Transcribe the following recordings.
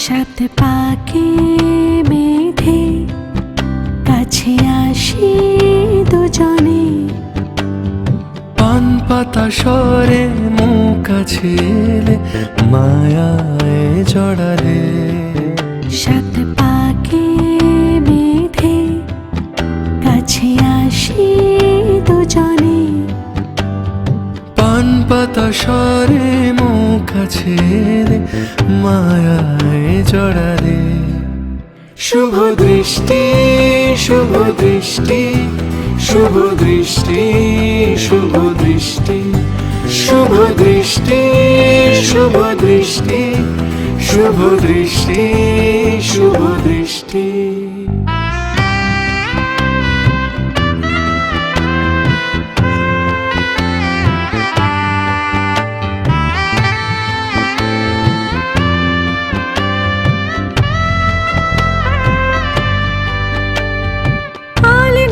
সাত পাকে বেঁধে কাছে আসি দুজনে, পান পাতা সরে মুখ কাছে এলে মায়ায় জড়ালে। সাত পাকে বেঁধে কাছে আসি দুজনে, পান পাতা সরে মুখ কাছে এলে মায়ায় জড়ালে। শুভ দৃষ্টি শুভ দৃষ্টি শুভ দৃষ্টি শুভ দৃষ্টি শুভ দৃষ্টি শুভ দৃষ্টি শুভ দৃষ্টি শুভ দৃষ্টি।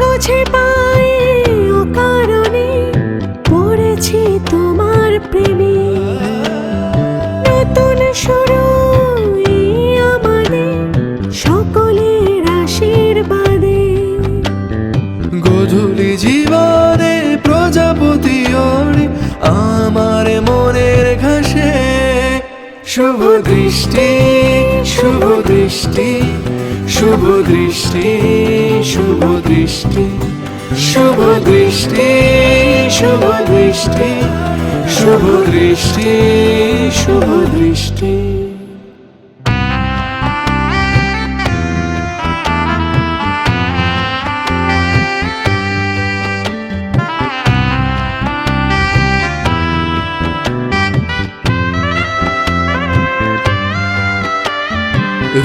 বুঝে পাই অকারণে পড়েছি তোমার প্রেমে, নতুন শুরু আমাদের সকলের আশীর্বাদে। গোধূলি জীবনে প্রজাপতি ওড়ে আমার মনের ঘাসে। শুভ দৃষ্টি শুভ দৃষ্টি শুভ দৃষ্টি শুভ দৃষ্টি শুভ দৃষ্টি শুভ দৃষ্টি শুভ দৃষ্টি শুভ দৃষ্টি।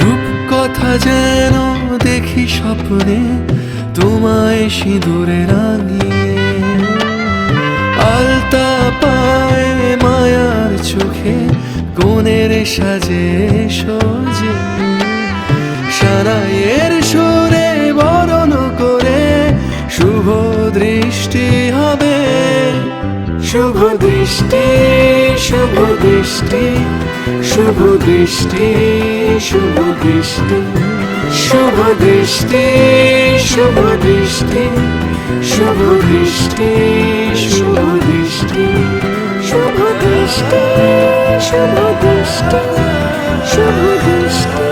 রূপ কথা যেন দেখি স্বপ্নে তোমায় সিঁদুরে রাঙিয়ে, আলতা পায়ে মায়ার চোখে কোণের সাজে সজে। সারাইয়ের সুরে বরণ করে শুভ দৃষ্টি হবে। শুভ দৃষ্টি শুভ দৃষ্টি শুভ দৃষ্টি শুভ দৃষ্টি শুভ দৃষ্টি শুভ দৃষ্টি শুভ দৃষ্টি শুভ দৃষ্টি শুভ দৃষ্টি শুভ দৃষ্টি শুভ দৃষ্টি।